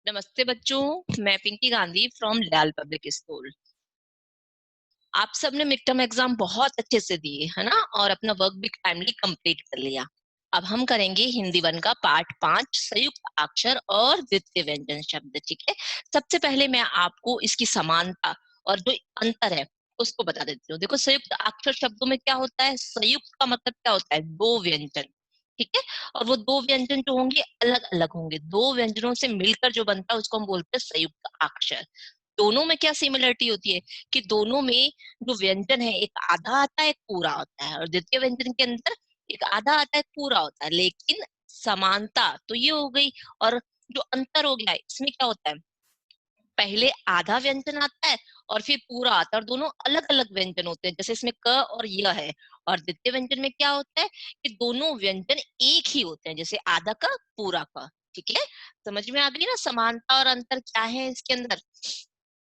नमस्ते बच्चों, मैं Pinky Gandhi from Lal public school. आप सबने मिड टर्म एग्जाम बहुत अच्छे से दिए है ना, और अपना वर्क भी टाइमली कंप्लीट कर लिया। अब हम करेंगे हिंदी वन का पार्ट 5 संयुक्त अक्षर और द्वितीय व्यंजन शब्द। ठीक है, सबसे पहले मैं आपको इसकी समानता और जो अंतर है उसको बता देती हूँ। देखो, संयुक्त अक्षर शब्दों में क्या होता है, संयुक्त का मतलब क्या होता है, दो व्यंजन। ठीक है, और वो दो व्यंजन जो होंगे अलग अलग होंगे, दो व्यंजनों से मिलकर जो बनता है उसको हम बोलते हैं संयुक्त अक्षर। दोनों में क्या सिमिलरिटी होती है कि दोनों में जो व्यंजन है एक आधा आता है एक पूरा होता है, और द्वितीय व्यंजन के अंदर एक आधा आता है एक पूरा होता है। लेकिन समानता तो ये हो गई, और जो अंतर हो गया इसमें क्या होता है, पहले आधा व्यंजन आता है और फिर पूरा आता है, और दोनों अलग अलग व्यंजन होते हैं। जैसे इसमें क और य है, और द्वितीय व्यंजन में क्या होता है कि दोनों व्यंजन एक ही होते हैं, जैसे आधा का पूरा का। ठीक है, समझ में आ गई ना समानता और अंतर क्या है इसके अंदर।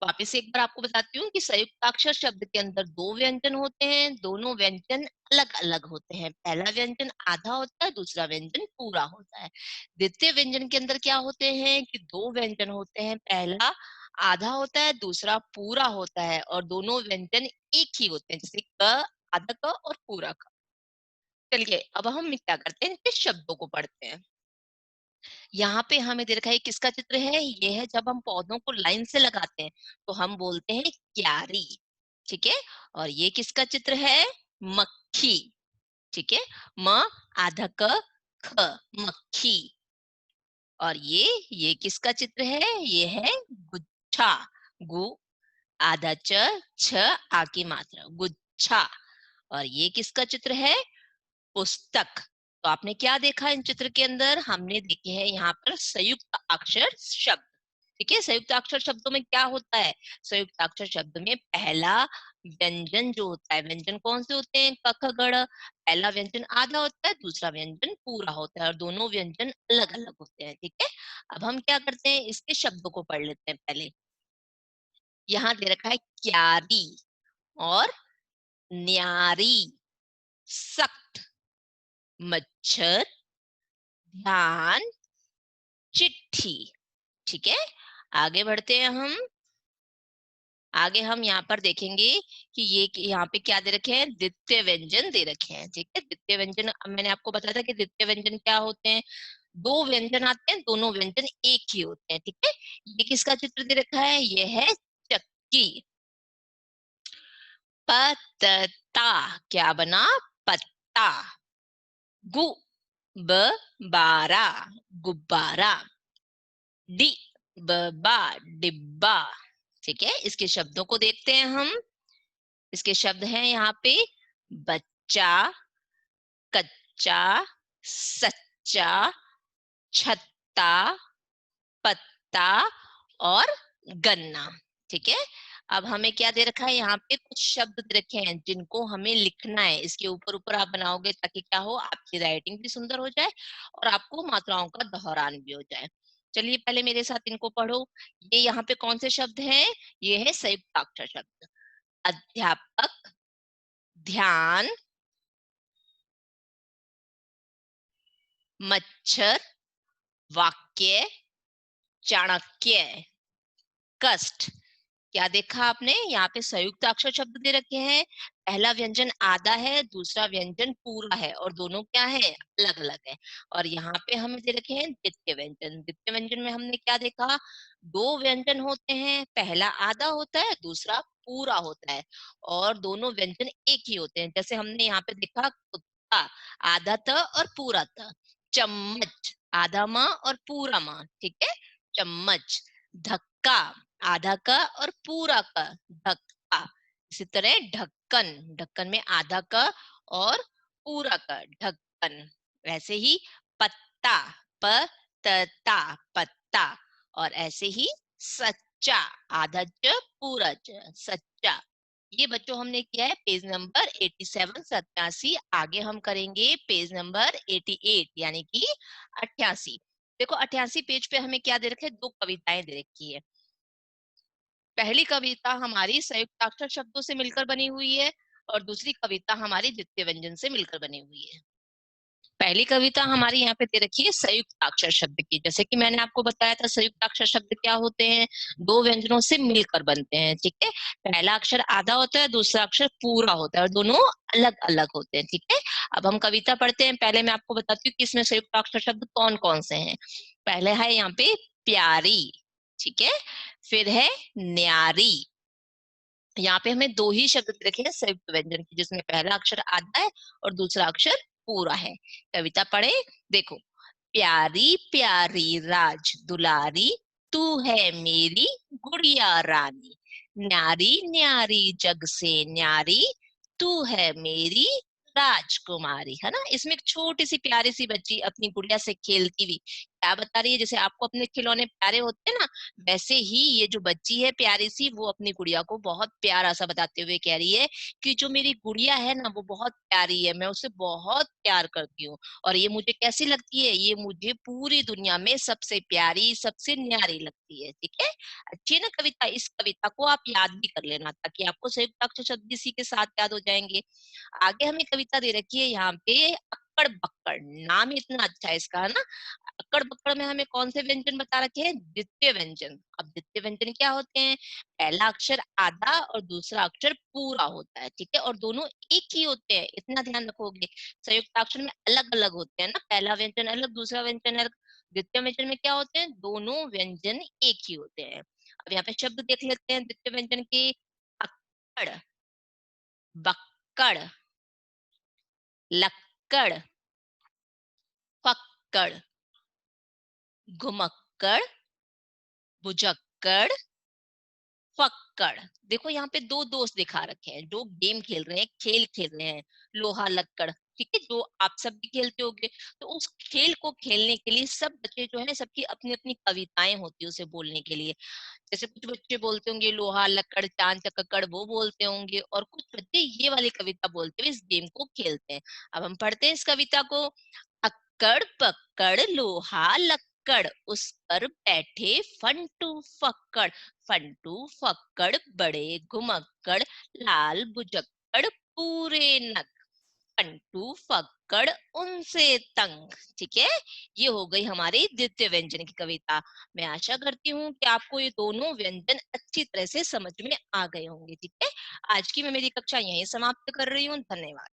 वापिस एक बार आपको बताती हूँ कि संयुक्ताक्षर शब्द के अंदर दो व्यंजन होते हैं, दोनों व्यंजन अलग अलग होते हैं। पहला व्यंजन आधा होता है, दूसरा व्यंजन पूरा होता है। द्वितीय व्यंजन के अंदर क्या होते हैं कि दो व्यंजन होते हैं, पहला आधा होता है, दूसरा पूरा होता है, और दोनों व्यंजन एक ही होते हैं, जैसे क, आधा क और पूरा क। चलिए अब हम क्या करते हैं, इनके शब्दों को पढ़ते हैं। यहाँ पे हमें दे रखा है किसका चित्र है, ये है जब हम पौधों को लाइन से लगाते हैं तो हम बोलते हैं क्यारी। ठीक है, और ये किसका चित्र है, मक्खी। ठीक है, म आधा क ख, मक्खी। और ये किसका चित्र है, ये है गुच्छा। गु आधा च छ आ की मात्रा, गुच्छा। और ये किसका चित्र है, पुस्तक। तो आपने क्या देखा इन चित्र के अंदर, हमने देखे हैं यहाँ पर संयुक्त अक्षर शब्द। ठीक है, संयुक्त अक्षर शब्दों में क्या होता है, संयुक्त अक्षर शब्द में पहला व्यंजन जो होता है, व्यंजन कौन से होते हैं, क ख ग घ। पहला व्यंजन आधा होता है, दूसरा व्यंजन पूरा होता है, और दोनों व्यंजन अलग अलग होते हैं। ठीक है, अब हम क्या करते हैं, इसके शब्दों को पढ़ लेते हैं। पहले यहाँ दे रखा है क्यारी और न्यारी, सख्त, मच्छर, ध्यान, चिट्ठी। ठीक है, आगे बढ़ते हैं हम। आगे हम यहाँ पर देखेंगे कि ये यहाँ पे क्या दे रखे हैं, द्वितीय व्यंजन दे रखे हैं। ठीक है, द्वितीय व्यंजन मैंने आपको बताया था कि द्वितीय व्यंजन क्या होते हैं, दो व्यंजन आते हैं, दोनों व्यंजन एक ही होते हैं। ठीक है, ये किसका चित्र दे रखा है, ये है चक्की। पत्ता, क्या बना, पत्ता। गु ब बारा, गुब्बारा। डि ब बा, डिब्बा। ठीक है, इसके शब्दों को देखते हैं हम। इसके शब्द हैं यहाँ पे, बच्चा, कच्चा, सच्चा, छत्ता, पत्ता और गन्ना। ठीक है, अब हमें क्या दे रखा है, यहाँ पे कुछ शब्द दे रखे हैं जिनको हमें लिखना है। इसके ऊपर ऊपर आप बनाओगे ताकि क्या हो, आपकी राइटिंग भी सुंदर हो जाए और आपको मात्राओं का दोहरान भी हो जाए। चलिए पहले मेरे साथ इनको पढ़ो। ये यहाँ पे कौन से शब्द हैं, ये है संयुक्ताक्षर शब्द। अध्यापक, ध्यान, मच्छर, वाक्य, चाणक्य, कष्ट। क्या देखा आपने, यहाँ पे संयुक्त अक्षर शब्द दे रखे हैं। पहला व्यंजन आधा है, दूसरा व्यंजन पूरा है, और दोनों क्या है, अलग अलग है। और यहाँ पे हमें दे रखे हैं द्वितीय व्यंजन। द्वितीय व्यंजन में हमने क्या देखा, दो व्यंजन होते हैं, पहला आधा होता है, दूसरा पूरा होता है, और दोनों व्यंजन एक ही होते हैं। जैसे हमने यहाँ पे देखा, कुत्ता, आधा त और पूरा त। चम्मच, आधा म और पूरा म। ठीक है, चम्मच। धक्का, आधा का और पूरा का, धक्का। इसी तरह ढक्कन, ढक्कन में आधा का और पूरा का, ढक्कन। वैसे ही पत्ता, पत्ता, पत्ता। और ऐसे ही सच्चा, आधा च पूरा च, सच्चा। ये बच्चों हमने किया है पेज नंबर 87 87। आगे हम करेंगे पेज नंबर 88 यानी कि 88। देखो 88 पेज पे हमें क्या दे रखे, दो कविताएं दे रखी है। पहली कविता हमारी संयुक्ताक्षर शब्दों से मिलकर बनी हुई है, और दूसरी कविता हमारी द्वितीय व्यंजन से मिलकर बनी हुई है। पहली कविता हमारी यहाँ पे दे रखी है संयुक्ताक्षर शब्द की। जैसे कि मैंने आपको बताया था संयुक्ताक्षर शब्द क्या होते हैं, दो व्यंजनों से मिलकर बनते हैं, ठीक है। पहला अक्षर आधा होता है, दूसरा अक्षर पूरा होता है, और दोनों अलग अलग होते हैं, ठीक है। अब हम कविता पढ़ते हैं। पहले मैं आपको बताती हूँ कि इसमें संयुक्ताक्षर शब्द कौन कौन से हैं। पहले है यहाँ पे प्यारी, ठीक है। फिर है न्यारी। यहाँ पे हमें दो ही शब्द रखे हैं संयुक्त व्यंजन की, जिसमें पहला अक्षर आधा है और दूसरा अक्षर पूरा है। कविता पढ़े, देखो। प्यारी प्यारी राज दुलारी, तू है मेरी गुड़िया रानी। न्यारी न्यारी जग से न्यारी, तू है मेरी राजकुमारी। है ना, इसमें एक छोटी सी प्यारी सी बच्ची अपनी गुड़िया से खेलती हुई क्या बता रही है, जैसे आपको अपने खिलौने प्यारे होते हैं ना, वैसे ही ये जो बच्ची है प्यारी सी, वो अपनी गुड़िया को बहुत प्यारा सा बताते हुए कह रही है कि जो मेरी गुड़िया है ना, वो बहुत प्यारी है, मैं उसे बहुत प्यार करती हूँ। और ये मुझे कैसी लगती है, ये मुझे पूरी दुनिया में सबसे प्यारी सबसे न्यारी लगती है, ठीक है। अच्छी है ना कविता। इस कविता को आप याद भी कर लेना, ताकि आपको संयुक्त अक्षर शब्द इसी के साथ याद हो जाएंगे। आगे हमें कविता दे रखी है यहाँ पे अक्कड़ बक्कड़। नाम ही इतना अच्छा है इसका, है ना। अक्कड़ बक्कड़ में हमें कौन से व्यंजन बता रखे हैं, द्वितीय व्यंजन। अब द्वितीय व्यंजन क्या होते हैं, पहला अक्षर आधा और दूसरा अक्षर पूरा होता है, ठीक है, और दोनों एक ही होते हैं, इतना ध्यान रखोगे। संयुक्त अक्षर में अलग अलग होते हैं ना, पहला व्यंजन अलग दूसरा व्यंजन अलग। द्वितीय व्यंजन में क्या होते हैं, दोनों व्यंजन एक ही होते हैं। अब यहाँ पे शब्द देख लेते हैं द्वितीय व्यंजन के। अक्कड़, बक्कड़, लक्कड़, फक्कड़, घुमक्कड़, बुझक्कड़, फक्कड़। देखो यहाँ पे दो दोस्त दिखा रखे हैं जो गेम खेल रहे हैं, खेल खेल रहे हैं, लोहा लक्कड़, ठीक है, जो आप सब भी खेलते होगे। तो उस खेल को खेलने के लिए सब बच्चे जो है, सबकी अपनी अपनी कविताएं होती है उसे बोलने के लिए। जैसे कुछ बच्चे बोलते होंगे लोहा लक्कड़ चांद चक्कड़, वो बोलते होंगे, और कुछ बच्चे ये वाली कविता बोलते हुए इस गेम को खेलते हैं। अब हम पढ़ते हैं इस कविता को। अक्कड़ पक्कड़ लोहा लक्कड़, उस पर बैठे फंटू फक्कड़। फंटू फक्कड़ बड़े घुमक्कड़, लाल बुझक्कड़ पूरे नग। फंटू फक्कड़ उनसे तंग, ठीक है। ये हो गई हमारी द्वितीय व्यंजन की कविता। मैं आशा करती हूँ कि आपको ये दोनों व्यंजन अच्छी तरह से समझ में आ गए होंगे, ठीक है। आज की मैं मेरी कक्षा यहीं समाप्त कर रही हूँ। धन्यवाद।